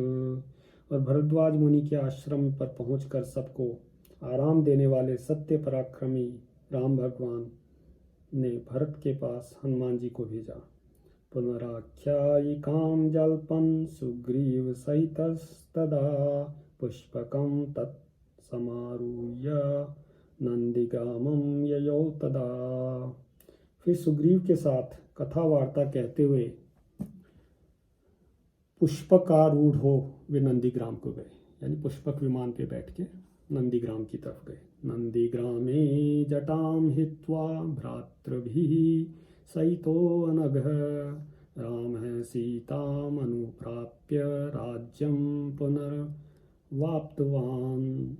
और भरद्वाज मुनि के आश्रम पर पहुंचकर सबको आराम देने वाले सत्य पराक्रमी राम भगवान ने भरत के पास हनुमान जी को भेजा। पुनराख्यायिकां जल्पन् सुग्रीव सहितस्तदा पुष्पकं तत्समारूह्य नंदिग्रामं ययौ तदा। फिर सुग्रीव के साथ कथा वार्ता कहते हुए पुष्पकारूढ़ हो वे नंदीग्राम को गए, यानी पुष्पक विमान पे बैठ के नंदीग्राम की तरफ गए। नंदीग्रामे जटां हित्वा भ्रातृभिः सहितो अनघः रामः सीताम् अनुप्राप्य राज्यं पुनर्वाप्तवान्।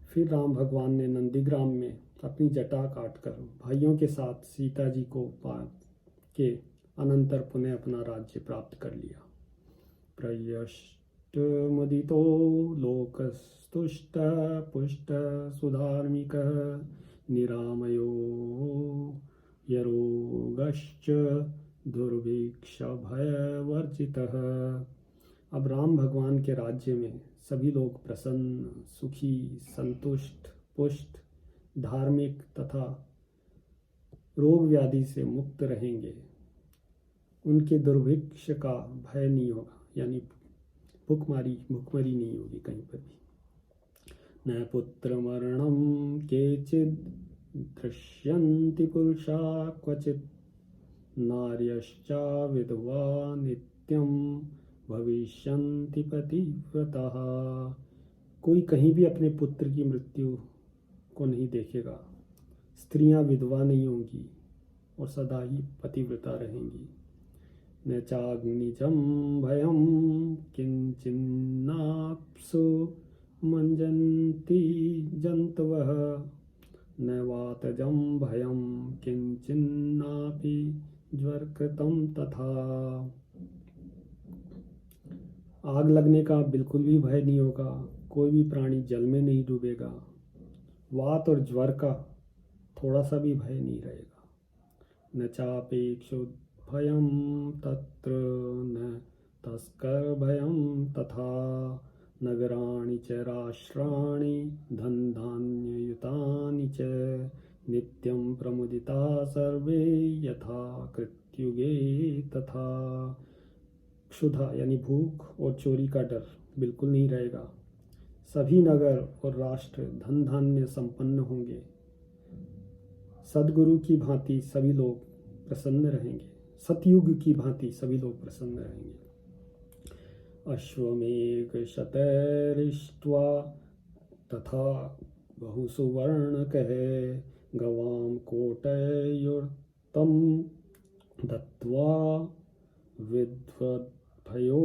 फिर राम भगवान ने नंदीग्राम में अपनी जटा काटकर भाइयों के साथ सीता जी को पा के अनंतर पुनः अपना राज्य प्राप्त कर लिया। प्रयष्टमुदितो लोकस्तुष्टः पुष्टः सुधार्मिकः निरामयो यरोगश्च दुर्भिक्षभयवर्जितः। अब राम भगवान के राज्य में सभी लोग प्रसन्न, सुखी, संतुष्ट, पुष्ट, धार्मिक तथा रोग व्याधि से मुक्त रहेंगे। उनके दुर्भिक्ष का भय नहीं होगा, यानी भुखमरी नहीं होगी कहीं पर भी। न पुत्र मरणम केचिद दृश्यन्ति पुरुषा क्वचित नार्यश्चा विधवा नित्यम भविष्यन्ति पतिव्रताः। कोई कहीं भी अपने पुत्र की मृत्यु को नहीं देखेगा। स्त्रियां विधवा नहीं होंगी और सदा ही पतिव्रता रहेंगी। न चाग्निजं भयं किंचिन्नाप्सु मंजन्ति जन्तवः न वातजं भयं किंचिन्नापि ज्वरकृतं तथा। आग लगने का बिल्कुल भी भय नहीं होगा। कोई भी प्राणी जल में नहीं डूबेगा। वात और ज्वर का थोड़ा सा भी भय नहीं रहेगा। न चापेक्षु भयं तत्र न तस्कर भयं तथा नगराणि च राष्ट्राणि धनधान्ययुतानि च नित्यं प्रमुदिता सर्वे यथा कृत्युगे तथा। क्षुधा यानी भूख और चोरी का डर बिल्कुल नहीं रहेगा। सभी नगर और राष्ट्र धन धान्य संपन्न होंगे। सदगुरु की भांति सभी लोग प्रसन्न रहेंगे। सतयुग की भांति सभी लोग प्रसन्न रहेंगे। अश्वमेघ शतैरिष्ट्वा तथा बहुसुवर्ण कहे गवाम कोटयुर्तम दत्वा विद्वद्भयो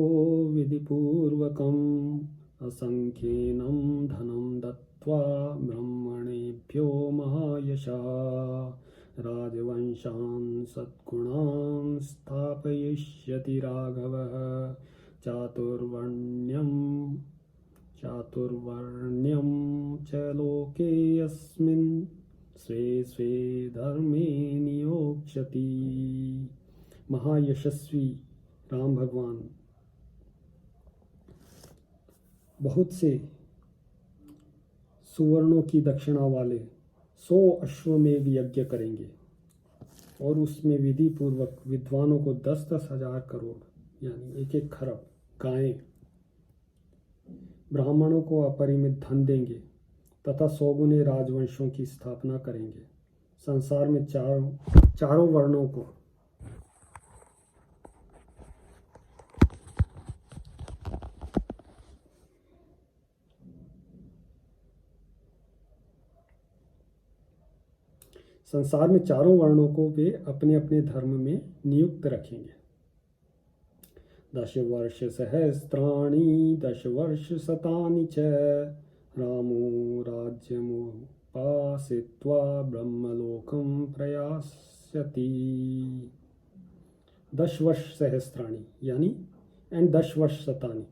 विधिपूर्वकम् असंख्येनं धनं दत्वा ब्रह्मणेभ्यो महायशा राजवंशान् सद्गुणान् स्थापयिष्यति राघवः चातुर्वर्ण्यं च लोके अस्मिन् स्वे स्वे धर्मे नियोक्ष्यति। महायशस्वी राम भगवान बहुत से सुवर्णों की दक्षिणा वाले 100 अश्वमेघ यज्ञ करेंगे और उसमें विधि पूर्वक विद्वानों को 10-10 हजार करोड़ यानी 1-1 खरब गायें, ब्राह्मणों को अपरिमित धन देंगे तथा 100 गुने राजवंशों की स्थापना करेंगे। संसार में चारों वर्णों को वे अपने अपने धर्म में नियुक्त रखेंगे। 10 वर्ष सहस्राणि 10 वर्ष शतानि च रामो राज्यमुपासित्वा ब्रह्मलोकं प्रयास्यति। 10 वर्ष सहस्राणि यानी 10 वर्ष शतानि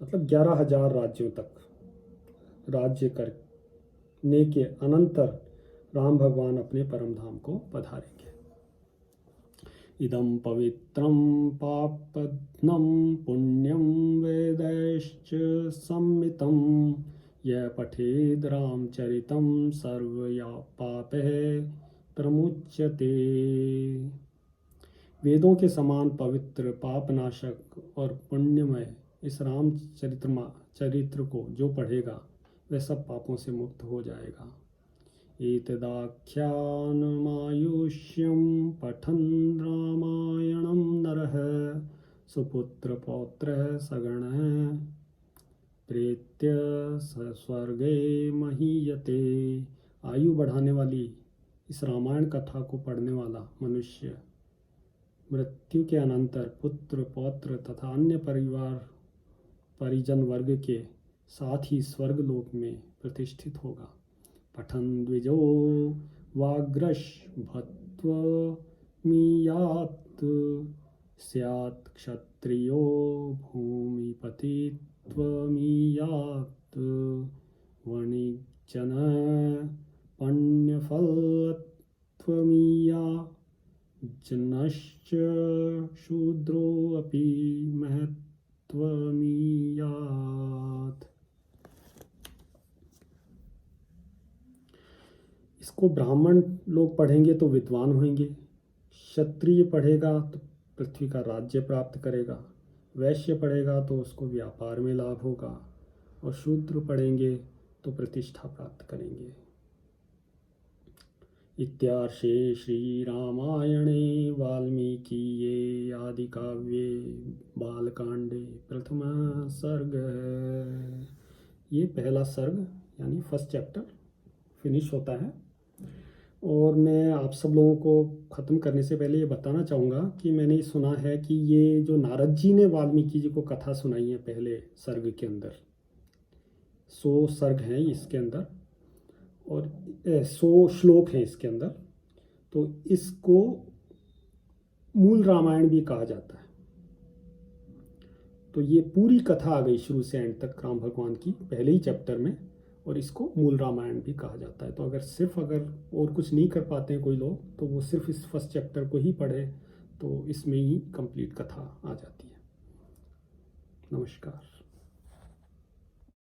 मतलब 11,000 राज्यों तक राज्य करने के अनंतर राम भगवान अपने परम धाम को पधारेंगे। इदं पवित्रं पापद्नं पुण्यं वेदैश्च सम्मितं यः पठेद् रामचरितं सर्वपापैः प्रमुच्यते। वेदों के समान पवित्र पापनाशक और पुण्यमय इस राम चरित्र को जो पढ़ेगा वह सब पापों से मुक्त हो जाएगा। एतदाख्यानमायुष्यं पठन् रामायणं नरः सुपुत्र पौत्रः सगणः प्रेत्य स्वर्गे महीयते। आयु बढ़ाने वाली इस रामायण कथा को पढ़ने वाला मनुष्य मृत्यु के अनंतर पुत्र पौत्र तथा अन्य परिजन वर्ग के साथ ही स्वर्ग लोक में प्रतिष्ठित होगा। पठन द्विजो वाग्रश भत्वमीयात् स्यात् क्षत्रियो भूमिपतित्वमीयात् वणिजन पण्यफलत्वमीयात् जनश्च शूद्रोऽपि महत्त्वमीयात्। इसको ब्राह्मण लोग पढ़ेंगे तो विद्वान होंगे, क्षत्रिय पढ़ेगा तो पृथ्वी का राज्य प्राप्त करेगा, वैश्य पढ़ेगा तो उसको व्यापार में लाभ होगा, और शूद्र पढ़ेंगे तो प्रतिष्ठा प्राप्त करेंगे। इत्यार्षे श्रीरामायणे वाल्मीकिये आदिकाव्ये बालकांडे प्रथमः सर्गः। ये पहला सर्ग यानी फर्स्ट चैप्टर फिनिश होता है। और मैं आप सब लोगों को ख़त्म करने से पहले ये बताना चाहूँगा कि मैंने सुना है कि ये जो नारद जी ने वाल्मीकि जी को कथा सुनाई है पहले सर्ग के अंदर, 100 सर्ग हैं इसके अंदर और 100 श्लोक हैं इसके अंदर, तो इसको मूल रामायण भी कहा जाता है। तो ये पूरी कथा आ गई शुरू से एंड तक राम भगवान की पहले ही चैप्टर में, और इसको मूल रामायण भी कहा जाता है। तो अगर और कुछ नहीं कर पाते हैं कोई लोग, तो वो सिर्फ इस फर्स्ट चैप्टर को ही पढ़े तो इसमें ही कंप्लीट कथा आ जाती है। नमस्कार।